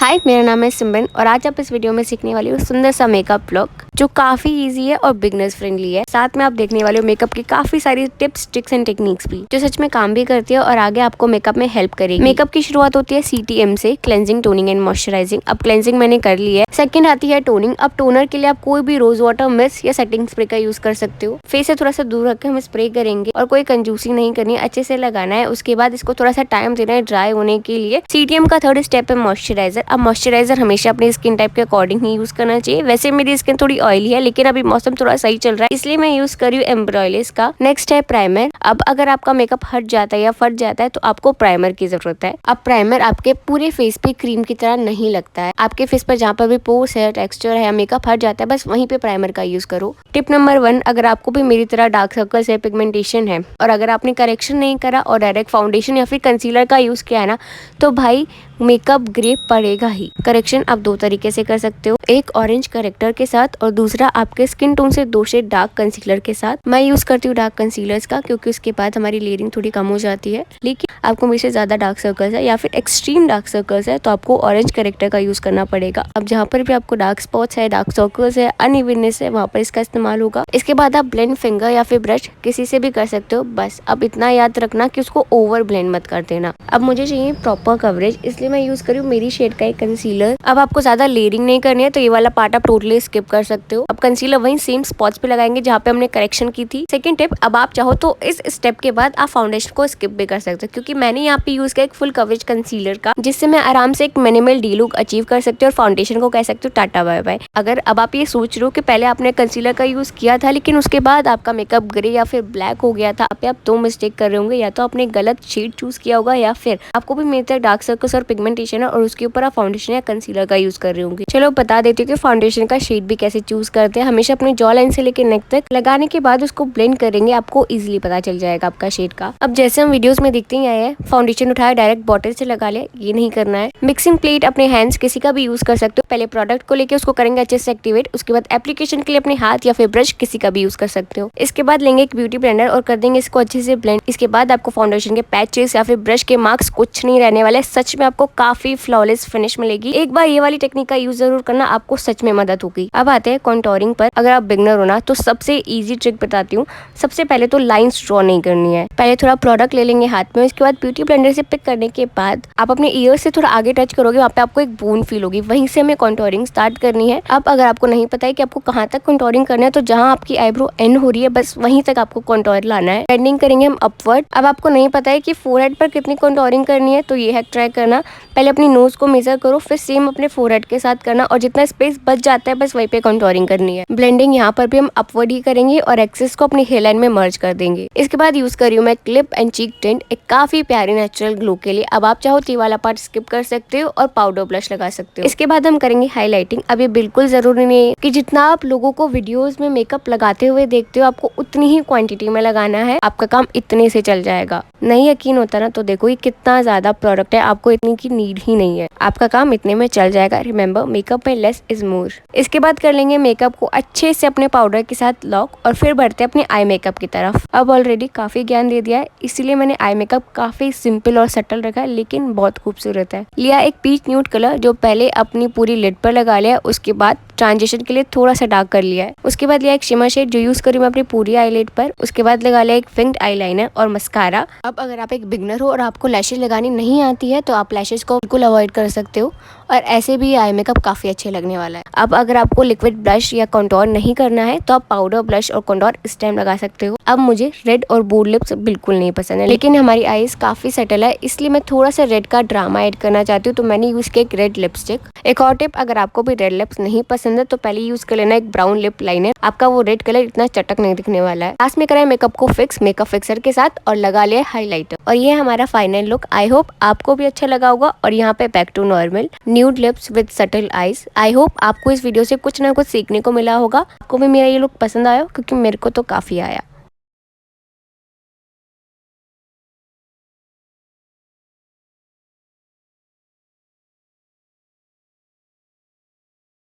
हाय, मेरा नाम है सिमरन और आज आप इस वीडियो में सीखने वाली हूँ सुंदर सा मेकअप लुक जो काफी इजी है और बिगनर्स फ्रेंडली है। साथ में आप देखने वाले हो मेकअप की काफी सारी टिप्स, ट्रिक्स एंड टेक्निक्स भी जो सच में काम भी करती है और आगे आपको मेकअप में हेल्प करेगी। मेकअप की शुरुआत होती है CTM से, क्लेंजिंग, टोनिंग एंड मॉइस्चराइजिंग। अब क्लेंजिंग मैंने कर ली है। सेकंड आती है टोनिंग। अब टोनर के लिए आप कोई भी रोज वाटर, मिस्ट या सेटिंग स्प्रे का यूज कर सकते हो। फेस से थोड़ा सा दूर रख के हम स्प्रे करेंगे और कोई कंजूसी नहीं करनी, अच्छे से लगाना है। उसके बाद इसको थोड़ा सा टाइम देना है ड्राई होने के लिए। CTM का थर्ड स्टेप है मॉइस्चराइजर। अब मॉइस्चराइजर हमेशा अपनी स्किन टाइप के अकॉर्डिंग ही यूज करना चाहिए। वैसे मेरी स्किन थोड़ी ऑयली है लेकिन अभी मौसम थोड़ा सही चल रहा है इसलिए मैं यूज कर रही हूँ एम्ब्रॉयलिस का। नेक्स्ट है प्राइमर। अब अगर आपका मेकअप हट जाता है या फट जाता है तो आपको प्राइमर की जरूरत है। अब प्राइमर आपके पूरे फेस पे क्रीम की तरह नहीं लगता है। आपके फेस पर जहाँ पर भी पोर्स है, टेक्सचर है, मेकअप हट जाता है, बस वहीं पे प्राइमर का यूज करो। टिप नंबर 1, अगर आपको भी मेरी तरह डार्क सर्कल्स है, पिगमेंटेशन है और अगर आपने करेक्शन नहीं करा और डायरेक्ट फाउंडेशन या फिर कंसीलर का यूज किया है ना, तो भाई मेकअप ग्रे पड़ेगा ही। करेक्शन आप दो तरीके से कर सकते हो, एक ऑरेंज करेक्टर के साथ और दूसरा आपके स्किन टोन से 2 शेड डार्क कंसीलर के साथ। मैं यूज करती हूँ डार्क कंसीलर्स का क्योंकि उसके बाद हमारी लेयरिंग थोड़ी कम हो जाती है। लेकिन आपको मेरे से ज्यादा डार्क सर्कल्स है या फिर एक्सट्रीम डार्क सर्कल्स है तो आपको ऑरेंज करेक्टर का यूज करना पड़ेगा। अब जहाँ पर भी आपको डार्क स्पॉट्स है, डार्क सर्कल्स है, अनइवननेस है, वहाँ पर इसका इस्तेमाल होगा। इसके बाद आप ब्लेंड फिंगर या फिर ब्रश किसी से भी कर सकते हो। बस अब इतना याद रखना कि उसको ओवर ब्लेंड मत कर देना। अब मुझे चाहिए प्रॉपर कवरेज, इसलिए मैं यूज करी हूँ मेरी शेड का एक कंसीलर। अब आपको ज्यादा लेयरिंग नहीं करनी है तो ये वाला पार्ट आप टोटली स्किप कर सकते हो। अब कंसीलर वहीं सेम स्पॉट्स पे लगाएंगे जहाँ पे हमने करेक्शन की थी। सेकंड टिप, अब आप चाहो तो इस स्टेप के बाद आप फाउंडेशन को स्किप भी कर सकते हो क्योंकि मैंने यहाँ पे यूज किया एक फुल कवरेज कंसीलर का, जिससे मैं आराम से एक मिनिमल डी लुक अचीव कर सकती हूँ और फाउंडेशन को कह सकते हो टाटा बाय बाय। अगर अब आप ये सोच रहे हो कि पहले आपने कंसीलर का यूज किया था लेकिन उसके बाद आपका मेकअप ग्रे या फिर ब्लैक हो गया था, आप 2 मिस्टेक कर रहे होंगे। या तो आपने गलत शेड चूज किया होगा या फिर आपको भी मेरे तरह डार्क सर्कल्स और पिगमेंटेशन है और उसके ऊपर आप फाउंडेशन या कंसीलर का यूज कर रहे होंगे। चलो बता देती हूँ कि फाउंडेशन का शेड भी कैसे चूज करते हैं। हमेशा अपनी जॉ लाइन से लेकर नेक तक लगाने के बाद उसको ब्लेंड करेंगे, आपको इजीली पता चल जाएगा आपका शेड का। अब जैसे हम वीडियोस में देखते ही आए हैं, फाउंडेशन उठाया डायरेक्ट बॉटल से लगा लिया, ये नहीं करना है। मिक्सिंग प्लेट अपने हैंड्स किसी का भी यूज कर सकते हो। पहले प्रोडक्ट को लेके उसको करेंगे अच्छे से एक्टिवेट, उसके बाद एप्लीकेशन के लिए अपने हाथ या फिर ब्रश किसी का भी यूज कर सकते हो। इसके बाद लेंगे एक ब्यूटी ब्लेंडर और कर देंगे इसको अच्छे से ब्लेंड। इसके बाद आपको फाउंडेशन के पैचेस या फिर ब्रश के मार्क्स कुछ नहीं रहने वाले। सच में आपको काफी फ्लॉलेस फिनिश मिलेगी। एक बार ये वाली टेक्निक का यूज जरूर करना, आपको सच में मदद होगी। अब आते हैं कॉन्टोरिंग पर। अगर आप बिगनर हो ना तो सबसे इजी ट्रिक बताती हूँ। सबसे पहले तो लाइंस ड्रॉ नहीं करनी है। पहले थोड़ा प्रोडक्ट ले लेंगे हाथ में, उसके बाद ब्यूटी ब्लेंडर से पिक करने के बाद आप अपने ईयर से थोड़ा आगे टच करोगे, वहाँ पे आपको एक बोन फील होगी, वहीं से हमें कॉन्टोरिंग स्टार्ट करनी है। अब अगर आपको नहीं पता है कि आपको कहाँ तक कॉन्टोरिंग करना है तो जहाँ आपकी आईब्रो एंड हो रही है बस वहीं तक आपको कॉन्टोर लाना है। बेंडिंग करेंगे हम अपवर्ड। अब आपको नहीं पता है कि फोरहेड पर कितनी कॉन्टोरिंग करनी है तो ये है ट्राई करना। पहले अपनी नोज को मेजर करो, फिर सेम अपने फोरहेड के साथ करना और जितना स्पेस बच जाता है बस वहीं पे कॉन्टोरिंग करनी है। ब्लेंडिंग यहाँ पर भी हम अपवर्ड ही करेंगे और एक्सेस को अपनी हेयर लाइन में मर्ज कर देंगे। इसके बाद यूज करी हूँ मैं क्लिप एंड चीक टिंट, एक काफी प्यारी नेचुरल ग्लो के लिए। अब आप चाहो तो ये वाला पार्ट स्किप कर सकते हो और पाउडर ब्लश लगा सकते हो। इसके बाद हम करेंगे हाईलाइटिंग। अब ये बिल्कुल जरूरी नहीं है कि जितना आप लोगों को वीडियोस में मेकअप लगाते हुए देखते हो आपको उतनी ही क्वांटिटी में लगाना है। आपका काम इतने से चल जाएगा। नहीं यकीन होता ना तो देखो ये कितना ज्यादा प्रोडक्ट है, आपको इतनी की नीड ही नहीं है। आपका काम इतने में चल जाएगा। रिमेंबर, मेकअप में लेस इज मोर। इसके बाद कर लेंगे मेकअप को अच्छे से अपने पाउडर के साथ लॉक और फिर बढ़ते अपने आई मेकअप की तरफ। अब ऑलरेडी काफी ज्ञान दे दिया है इसीलिए मैंने आई मेकअप काफी सिंपल और सटल रखा है लेकिन बहुत खूबसूरत है। लिया एक पीच न्यूड कलर जो पहले अपनी पूरी लिड पर लगा लिया, उसके बाद ट्रांजिशन के लिए थोड़ा सा डार्क कर लिया है। उसके बाद लिया एक शिमर शेड जो यूज करी मैं अपनी पूरी आईलिड पर। उसके बाद लगा लिया एक विंग्ड आईलाइनर और मस्कारा। अब अगर आप एक बिगनर हो और आपको लैशेज लगानी नहीं आती है तो आप लैशेज को बिल्कुल अवॉइड कर सकते हो और ऐसे भी आई मेकअप काफी अच्छे लगने वाला है। अब अगर आपको लिक्विड ब्लश या कंटूर नहीं करना है तो आप पाउडर ब्लश और कंटूर इस टाइम लगा सकते हो। अब मुझे रेड और बोल्ड लिप्स बिल्कुल नहीं पसंद है लेकिन हमारी आईज काफी सेटल है इसलिए मैं थोड़ा सा रेड का ड्रामा ऐड करना चाहती हूँ तो मैंने यूज किया एक रेड लिपस्टिक। एक और टिप, अगर आपको भी रेड लिप्स नहीं पसंद है तो पहले यूज कर लेना एक ब्राउन लिप लाइनर। आपका वो रेड कलर इतना चटक नहीं दिखने वाला है। लास्ट में कराए मेकअप को फिक्स मेकअप फिक्सर के साथ और लगा लिया हाईलाइटर और ये हमारा फाइनल लुक। आई होप आपको भी अच्छा लगा होगा। और यहाँ पे back to normal nude lips with subtle eyes. I hope आपको इस वीडियो से कुछ ना कुछ सीखने को मिला होगा। आपको भी मेरा ये लुक पसंद आया क्योंकि मेरे को तो काफी आया।